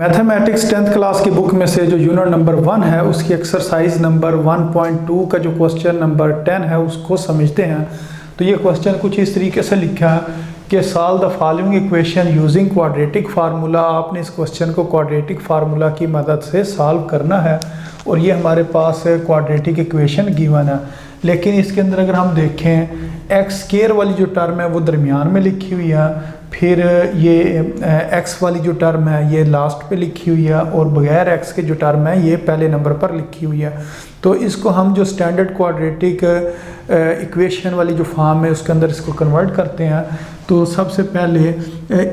Mathematics 10th class की book में से जो यूनिट नंबर 1 है उसकी एक्सरसाइज नंबर 1.2 का जो क्वेश्चन नंबर 10 है उसको समझते हैं। तो ये क्वेश्चन कुछ इस तरीके से लिखा है कि solve the following equation using quadratic formula. आपने इस क्वेश्चन को क्वाड्रेटिक फार्मूला की मदद से सॉल्व करना है और ये हमारे पास क्वाड्रेटिक इक्वेशन गिवन है। लेकिन इसके अंदर अगर हम देखें एक्स स्क्वायर वाली जो टर्म है वो दरमियान में लिखी हुई है, फिर ये एक्स वाली जो टर्म है ये लास्ट पे लिखी हुई है और बगैर एक्स के जो टर्म है ये पहले नंबर पर लिखी हुई है। तो इसको हम जो स्टैंडर्ड क्वाड्रेटिक इक्वेशन वाली जो फॉर्म है उसके अंदर इसको कन्वर्ट करते हैं। तो सबसे पहले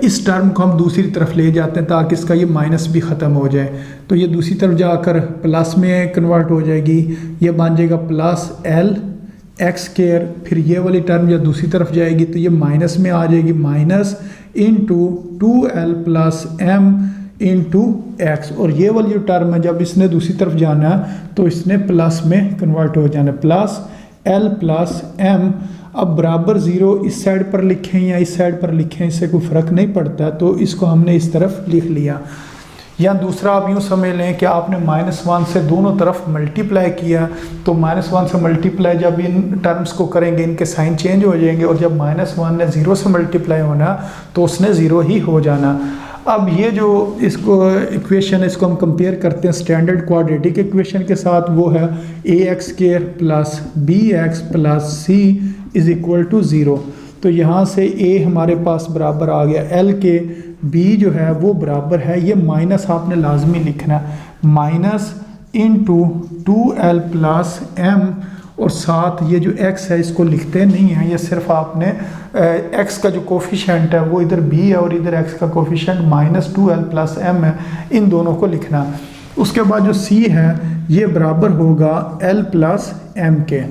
इस टर्म को हम दूसरी तरफ ले जाते हैं ताकि इसका ये माइनस भी ख़त्म हो जाए। तो ये दूसरी तरफ जाकर प्लस में कन्वर्ट हो जाएगी, ये बन जाएगा प्लस एल एक्स स्क्वायर। फिर ये वाली टर्म जब दूसरी तरफ जाएगी तो ये माइनस में आ जाएगी, minus into 2l plus m into x. और ये वाली जो टर्म है जब इसने दूसरी तरफ जाना है तो इसने प्लस में कन्वर्ट हो जाना, प्लस l प्लस m। अब बराबर ज़ीरो इस साइड पर लिखें या इस साइड पर लिखें इससे कोई फ़र्क नहीं पड़ता, तो इसको हमने इस तरफ लिख लिया। या दूसरा आप यूँ समझ लें कि आपने -1 से दोनों तरफ मल्टीप्लाई किया, तो -1 से मल्टीप्लाई जब इन टर्म्स को करेंगे इनके साइन चेंज हो जाएंगे और जब -1 ने 0 से मल्टीप्लाई होना तो उसने 0 ही हो जाना। अब ये जो इसको इक्वेशन है इसको हम कंपेयर करते हैं स्टैंडर्ड क्वाड्रेटिक इक्वेशन के साथ, वो है ax² plus bx plus c is equal to 0। तो यहाँ से a हमारे पास बराबर आ गया l के, b जो है वो बराबर है, ये माइनस आपने लाजमी लिखना है, minus into 2l plus m और साथ ये जो x है इसको लिखते नहीं हैं, ये सिर्फ आपने x का जो कोफिशेंट है वो इधर b है और इधर x का कोफिशेंट -2l प्लस m है, इन दोनों को लिखना। उसके बाद जो c है ये बराबर होगा l प्लस m के।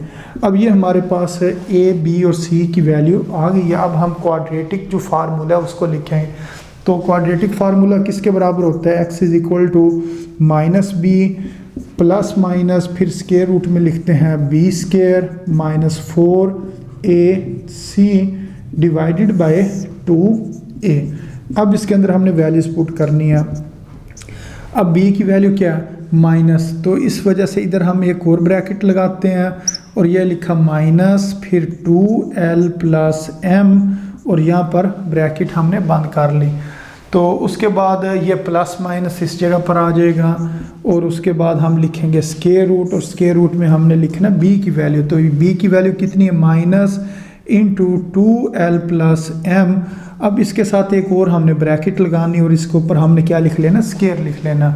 अब ये हमारे पास a b और c की वैल्यू आ गई है। अब हम क्वाड्रेटिक जो फार्मूला है उसको लिखेंगे। तो क्वाड्रेटिक फार्मूला किसके बराबर होता है, x is equal to minus b plus minus फिर स्क्वायर रूट में लिखते हैं b square minus 4ac divided by 2a। अब इसके अंदर हमने वैल्यूज पुट करनी है। अब b की वैल्यू क्या है, माइनस, तो इस वजह से इधर हम एक और ब्रैकेट लगाते हैं और यह लिखा माइनस फिर 2l प्लस m और यहाँ पर ब्रैकेट हमने बंद कर ली। तो उसके बाद ये प्लस माइनस इस जगह पर आ जाएगा और उसके बाद हम लिखेंगे स्क्वायर रूट और स्क्वायर रूट में हमने लिखना b की वैल्यू। तो b की वैल्यू कितनी है, minus into 2l plus m। अब इसके साथ एक और हमने ब्रैकेट लगानी और इसके ऊपर हमने क्या लिख लेना, स्क्वायर लिख लेना।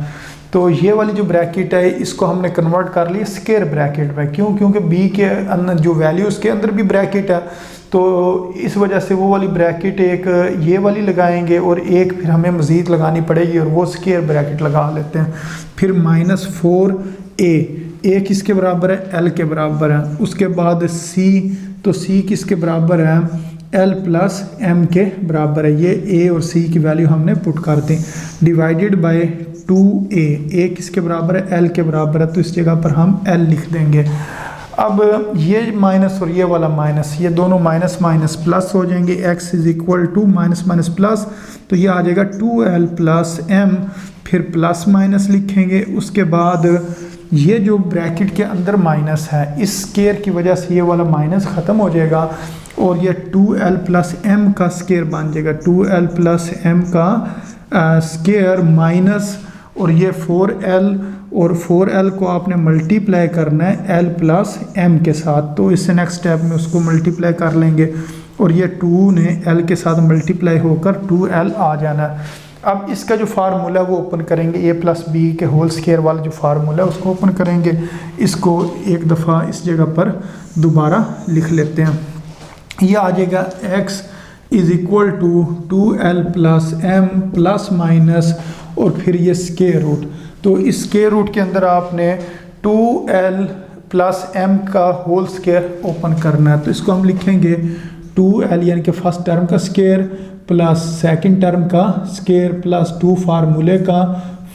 तो ये वाली जो ब्रैकेट है इसको हमने कन्वर्ट कर लिया स्क्वायर ब्रैकेट में, क्यों, क्योंकि b के अंदर जो वैल्यू उसके अंदर भी ब्रैकेट है, तो इस वजह से वो वाली ब्रैकेट एक ये वाली लगाएंगे और एक फिर हमें मज़ीद लगानी पड़ेगी और वो स्क्वायर ब्रैकेट लगा लेते हैं। फिर -4a किसके बराबर है, l के बराबर है। उसके बाद c, तो c किसके बराबर है, l प्लस m के बराबर है। ये a और c की वैल्यू हमने पुट कर दी, डिवाइडेड बाय 2a किसके बराबर है, l के बराबर है, तो इस जगह पर हम l लिख देंगे। अब ये माइनस और ये वाला माइनस, ये दोनों माइनस माइनस प्लस हो जाएंगे, x is equal to minus minus plus, तो ये आ जाएगा 2l प्लस m, फिर प्लस माइनस लिखेंगे। उसके बाद ये जो ब्रैकेट के अंदर माइनस है इस स्क्वायर की वजह से ये वाला माइनस ख़त्म हो जाएगा और ये 2l प्लस m का स्क्वायर बन जाएगा, 2l प्लस m का स्क्वायर माइनस और ये 4l और 4l को आपने मल्टीप्लाई करना है l प्लस m के साथ। तो इससे नेक्स्ट स्टेप में उसको मल्टीप्लाई कर लेंगे और ये 2 ने l के साथ मल्टीप्लाई होकर 2l आ जाना है। अब इसका जो फार्मूला है वो ओपन करेंगे, a प्लस बी के होल स्क्वायर वाला जो फार्मूला है उसको ओपन करेंगे। इसको एक दफ़ा इस जगह पर दोबारा लिख लेते हैं। यह आ जाएगा x is equal to 2l plus m plus minus और फिर ये स्क्वायर रूट। तो इस स्क्वायर रूट के अंदर आपने 2l प्लस m का होल स्क्वायर ओपन करना है। तो इसको हम लिखेंगे 2l यानी कि फर्स्ट टर्म का स्क्वायर प्लस सेकंड टर्म का स्क्वायर प्लस 2 फार्मूले का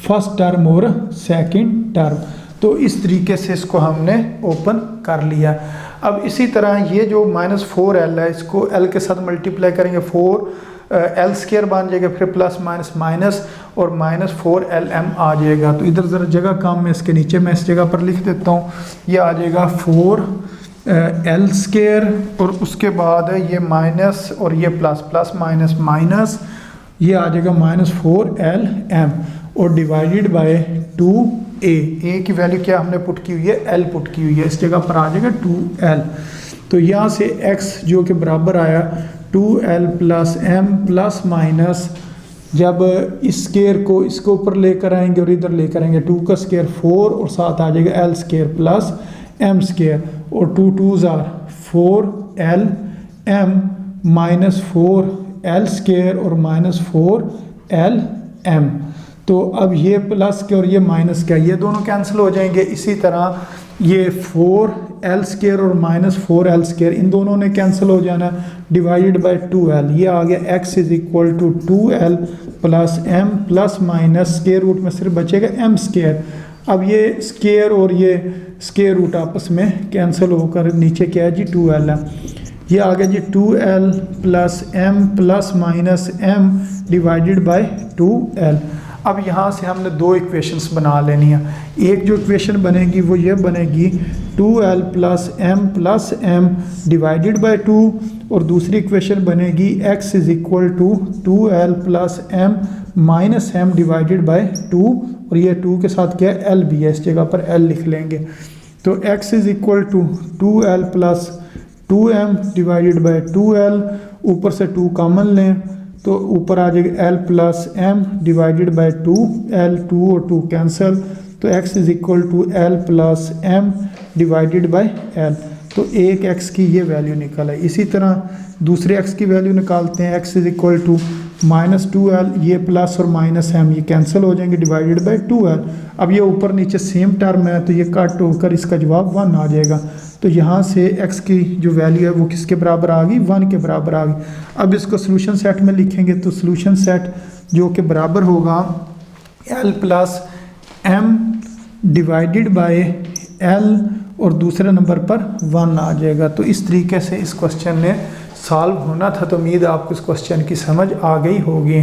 फर्स्ट टर्म और सेकंड टर्म। तो इस तरीके से इसको हमने ओपन कर लिया। अब इसी तरह ये जो -4l है इसको l के साथ मल्टीप्लाई करेंगे, 4 एल स्केयर बन जाएगा, फिर प्लस माइनस माइनस और माइनस 4LM आ जाएगा। तो इधर ज़रा जगह कम है, इसके नीचे मैं इस जगह पर लिख देता हूँ, ये आ जाएगा 4L स्केयर और उसके बाद ये माइनस और ये प्लस, प्लस माइनस माइनस, ये आ जाएगा माइनस 4LM और डिवाइडेड बाय 2A। ए की वैल्यू क्या हमने पुट की हुई है, L पुट की हुई है, इस जगह पर आ जाएगा 2L। तो यहाँ से x जो कि बराबर आया 2L plus M plus minus, जब इस स्केयर को इसके ऊपर लेकर आएंगे और इधर लेकर आएंगे, 2 का स्केयर 4 और साथ आ जाएगा L square plus M square और 2 2s are 4LM minus 4L square और माइनस 4LM। तो अब ये प्लस के और ये माइनस का ये दोनों कैंसिल हो जाएंगे। इसी तरह ये 4L स्केयर और माइनस 4L स्केयर इन दोनों ने कैंसिल हो जाना, डिवाइडेड बाय 2L। ये आ गया x is equal to 2L plus M plus minus square root में सिर्फ बचेगा M स्केयर। अब ये स्केयर और ये स्केयर रूट आपस में कैंसिल होकर नीचे क्या है जी 2L है। ये आ गया जी 2L plus M plus minus M divided by 2L। अब यहाँ से हमने दो इक्वेशंस बना लेनी है। एक जो इक्वेशन बनेगी वो ये बनेगी 2L plus M divided by 2 और दूसरी इक्वेशन बनेगी x is equal to 2L plus M minus M divided by 2 और ये 2 के साथ क्या है L भी है, इस जगह पर L लिख लेंगे। तो x is equal to 2L plus 2M divided by 2L, ऊपर से 2 कॉमन लें तो ऊपर आ जाएगा L plus M divided by 2L, 2 और 2 कैंसिल, तो x is equal to L plus M divided by L। तो एक x की ये वैल्यू निकल है। इसी तरह दूसरे x की वैल्यू निकालते हैं, x is equal to minus 2L, ये प्लस और माइनस M ये कैंसिल हो जाएंगे डिवाइडेड बाय 2L। अब ये ऊपर नीचे सेम टर्म है तो ये कट होकर इसका जवाब 1 आ जाएगा। तो यहाँ से x की जो वैल्यू है वो किसके बराबर आ गई, 1 के बराबर आ गई। अब इसको सोल्यूशन सेट में लिखेंगे तो सोल्यूशन सेट जो कि बराबर होगा L plus M divided by L और दूसरे नंबर पर 1 आ जाएगा। तो इस तरीके से इस क्वेश्चन ने सॉल्व होना था। तो उम्मीद है आपको इस क्वेश्चन की समझ आ गई होगी।